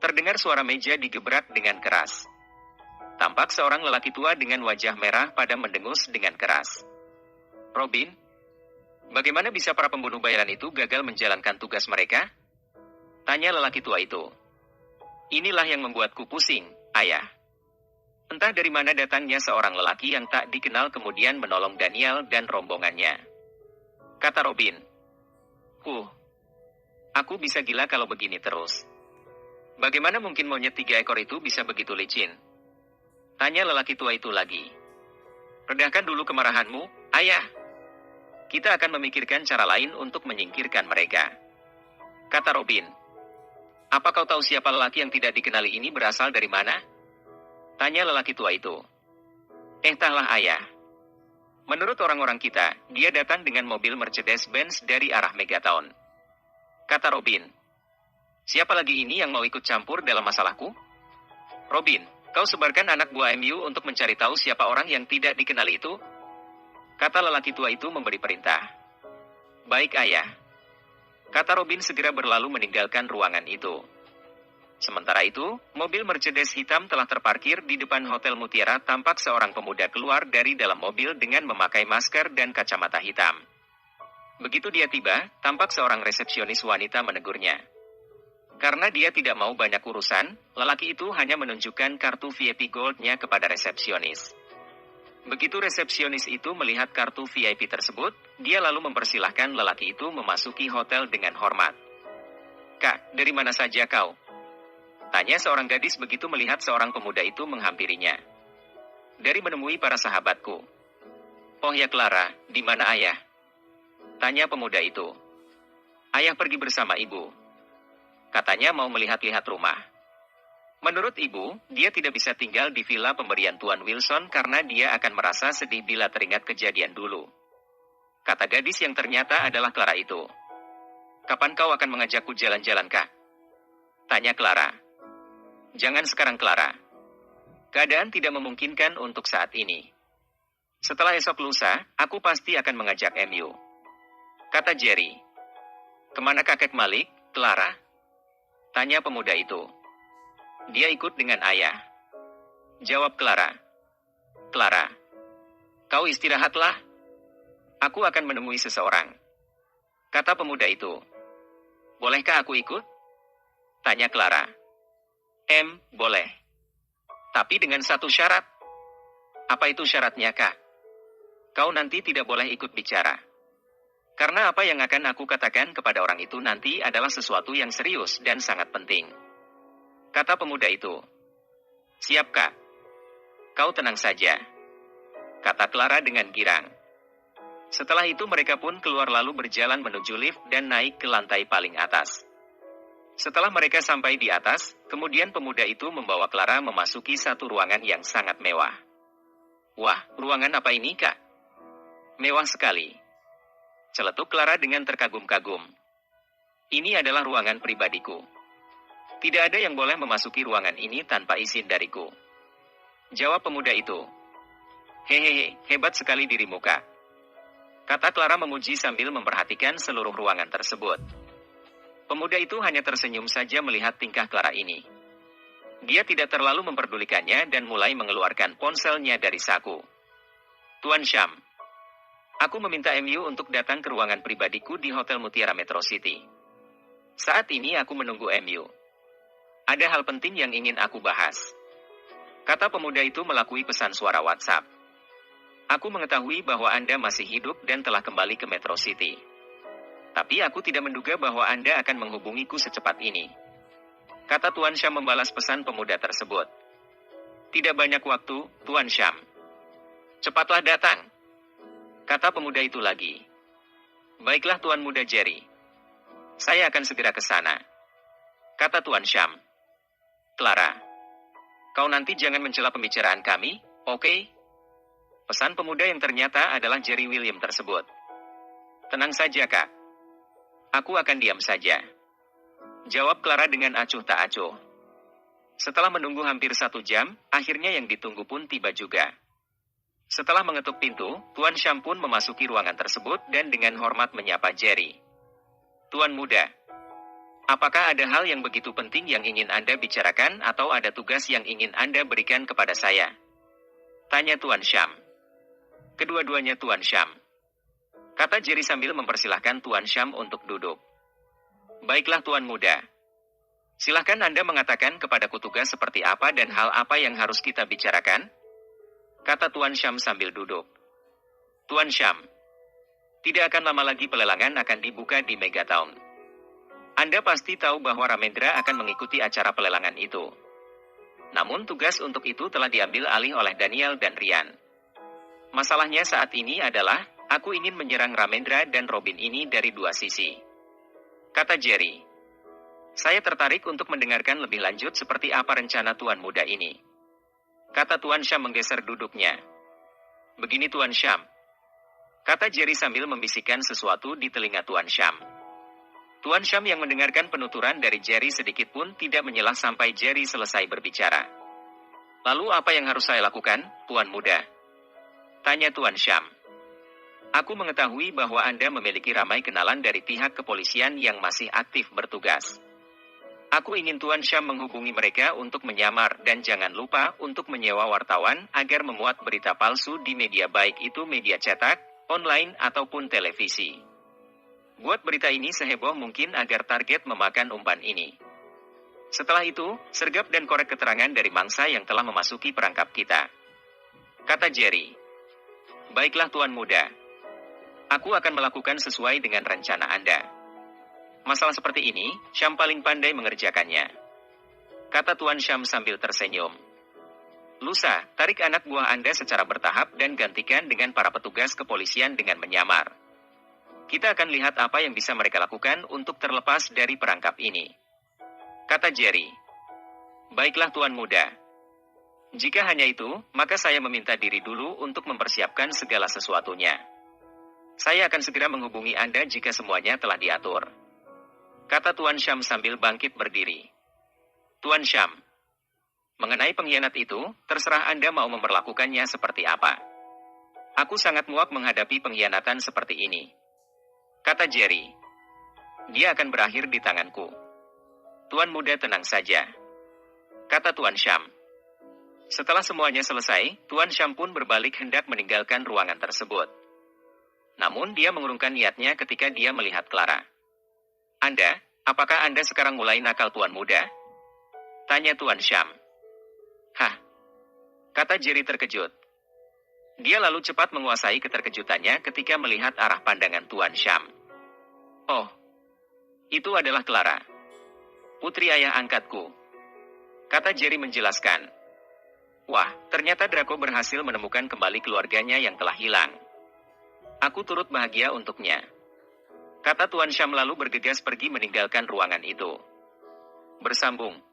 Terdengar suara meja digebrak dengan keras. Tampak seorang lelaki tua dengan wajah merah pada mendengus dengan keras. Robin, bagaimana bisa para pembunuh bayaran itu gagal menjalankan tugas mereka? Tanya lelaki tua itu. Inilah yang membuatku pusing, ayah. Entah dari mana datangnya seorang lelaki yang tak dikenal kemudian menolong Daniel dan rombongannya. Kata Robin. Aku bisa gila kalau begini terus. Bagaimana mungkin monyet 3 ekor itu bisa begitu licin? Tanya lelaki tua itu lagi. Redahkan dulu kemarahanmu, ayah. Kita akan memikirkan cara lain untuk menyingkirkan mereka. Kata Robin. Apa kau tahu siapa lelaki yang tidak dikenali ini berasal dari mana? Tanya lelaki tua itu. Entahlah ayah. Menurut orang-orang kita, dia datang dengan mobil Mercedes-Benz dari arah Megatown. Kata Robin. Siapa lagi ini yang mau ikut campur dalam masalahku? Robin, kau sebarkan anak buah MU untuk mencari tahu siapa orang yang tidak dikenali itu? Kata lelaki tua itu memberi perintah. Baik ayah. Kata Robin segera berlalu meninggalkan ruangan itu. Sementara itu, mobil Mercedes hitam telah terparkir di depan Hotel Mutiara. Tampak seorang pemuda keluar dari dalam mobil dengan memakai masker dan kacamata hitam. Begitu dia tiba, tampak seorang resepsionis wanita menegurnya. Karena dia tidak mau banyak urusan, lelaki itu hanya menunjukkan kartu VIP Gold-nya kepada resepsionis. Begitu resepsionis itu melihat kartu VIP tersebut, dia lalu mempersilahkan lelaki itu memasuki hotel dengan hormat. Kak, dari mana saja kau? Tanya seorang gadis begitu melihat seorang pemuda itu menghampirinya. Dari menemui para sahabatku. Oh ya Clara, di mana ayah? Tanya pemuda itu. Ayah pergi bersama ibu. Katanya mau melihat-lihat rumah. Menurut ibu, dia tidak bisa tinggal di villa pemberian Tuan Wilson karena dia akan merasa sedih bila teringat kejadian dulu. Kata gadis yang ternyata adalah Clara itu. Kapan kau akan mengajakku jalan-jalan, Kak? Tanya Clara. Jangan sekarang, Clara. Keadaan tidak memungkinkan untuk saat ini. Setelah esok lusa, aku pasti akan mengajak MU. Kata Jerry. Kemana kakek Malik, Clara? Tanya pemuda itu. Dia ikut dengan ayah. Jawab Clara. Clara, kau istirahatlah. Aku akan menemui seseorang. Kata pemuda itu. Bolehkah aku ikut? Tanya Clara. Boleh. Tapi dengan satu syarat. Apa itu syaratnya, Kak? Kau nanti tidak boleh ikut bicara. Karena apa yang akan aku katakan kepada orang itu nanti adalah sesuatu yang serius dan sangat penting. Kata pemuda itu. Siap, Kak. Kau tenang saja. Kata Clara dengan girang. Setelah itu mereka pun keluar lalu berjalan menuju lift dan naik ke lantai paling atas. Setelah mereka sampai di atas, kemudian pemuda itu membawa Clara memasuki satu ruangan yang sangat mewah. Wah, ruangan apa ini, Kak? Mewah sekali. Celetuk Clara dengan terkagum-kagum. Ini adalah ruangan pribadiku. Tidak ada yang boleh memasuki ruangan ini tanpa izin dariku. Jawab pemuda itu. Hehehe, hebat sekali dirimu, Kak. Kata Clara memuji sambil memperhatikan seluruh ruangan tersebut. Pemuda itu hanya tersenyum saja melihat tingkah Clara ini. Dia tidak terlalu memperdulikannya dan mulai mengeluarkan ponselnya dari saku. Tuan Syam, aku meminta MU untuk datang ke ruangan pribadiku di Hotel Mutiara Metro City. Saat ini aku menunggu MU. Ada hal penting yang ingin aku bahas. Kata pemuda itu melalui pesan suara WhatsApp. Aku mengetahui bahwa Anda masih hidup dan telah kembali ke Metro City. Tapi aku tidak menduga bahwa Anda akan menghubungiku secepat ini. Kata Tuan Syam membalas pesan pemuda tersebut. Tidak banyak waktu, Tuan Syam. Cepatlah datang. Kata pemuda itu lagi. Baiklah Tuan Muda Jerry. Saya akan segera ke sana. Kata Tuan Syam. Clara, kau nanti jangan mencela pembicaraan kami, oke? Pesan pemuda yang ternyata adalah Jerry William tersebut. Tenang saja, Kak. Aku akan diam saja. Jawab Clara dengan acuh tak acuh. Setelah menunggu hampir 1 jam, akhirnya yang ditunggu pun tiba juga. Setelah mengetuk pintu, Tuan Syam pun memasuki ruangan tersebut dan dengan hormat menyapa Jerry. Tuan Muda. Apakah ada hal yang begitu penting yang ingin Anda bicarakan atau ada tugas yang ingin Anda berikan kepada saya? Tanya Tuan Sham. Kedua-duanya Tuan Sham. Kata Jerry sambil mempersilahkan Tuan Sham untuk duduk. Baiklah Tuan Muda. Silahkan Anda mengatakan kepadaku tugas seperti apa dan hal apa yang harus kita bicarakan? Kata Tuan Sham sambil duduk. Tuan Sham. Tidak akan lama lagi pelelangan akan dibuka di Megatown. Anda pasti tahu bahwa Ramendra akan mengikuti acara pelelangan itu. Namun tugas untuk itu telah diambil alih oleh Daniel dan Ryan. Masalahnya saat ini adalah, aku ingin menyerang Ramendra dan Robin ini dari dua sisi. Kata Jerry. Saya tertarik untuk mendengarkan lebih lanjut seperti apa rencana Tuan Muda ini. Kata Tuan Sham menggeser duduknya. Begini Tuan Sham. Kata Jerry sambil membisikkan sesuatu di telinga Tuan Sham. Tuan Sham yang mendengarkan penuturan dari Jerry sedikit pun tidak menyelah sampai Jerry selesai berbicara. Lalu apa yang harus saya lakukan, Tuan Muda? Tanya Tuan Sham. Aku mengetahui bahwa Anda memiliki ramai kenalan dari pihak kepolisian yang masih aktif bertugas. Aku ingin Tuan Sham menghubungi mereka untuk menyamar dan jangan lupa untuk menyewa wartawan agar memuat berita palsu di media baik itu media cetak, online ataupun televisi. Buat berita ini seheboh mungkin agar target memakan umpan ini. Setelah itu, sergap dan korek keterangan dari mangsa yang telah memasuki perangkap kita. Kata Jerry. Baiklah Tuan Muda. Aku akan melakukan sesuai dengan rencana Anda. Masalah seperti ini, Sham paling pandai mengerjakannya. Kata Tuan Sham sambil tersenyum. Lusa, tarik anak buah Anda secara bertahap dan gantikan dengan para petugas kepolisian dengan menyamar. Kita akan lihat apa yang bisa mereka lakukan untuk terlepas dari perangkap ini. Kata Jerry. Baiklah Tuan Muda. Jika hanya itu, maka saya meminta diri dulu untuk mempersiapkan segala sesuatunya. Saya akan segera menghubungi Anda jika semuanya telah diatur. Kata Tuan Sham sambil bangkit berdiri. Tuan Sham. Mengenai pengkhianat itu, terserah Anda mau memperlakukannya seperti apa. Aku sangat muak menghadapi pengkhianatan seperti ini. Kata Jerry. Dia akan berakhir di tanganku. Tuan Muda tenang saja. Kata Tuan Sham. Setelah semuanya selesai, Tuan Sham pun berbalik hendak meninggalkan ruangan tersebut. Namun dia mengurungkan niatnya ketika dia melihat Clara. Anda, apakah Anda sekarang mulai nakal Tuan Muda? Tanya Tuan Sham. Hah? Kata Jerry terkejut. Dia lalu cepat menguasai keterkejutannya ketika melihat arah pandangan Tuan Sham. Oh, itu adalah Clara. Putri ayah angkatku. Kata Jerry menjelaskan. Wah, ternyata Draco berhasil menemukan kembali keluarganya yang telah hilang. Aku turut bahagia untuknya. Kata Tuan Sham lalu bergegas pergi meninggalkan ruangan itu. Bersambung.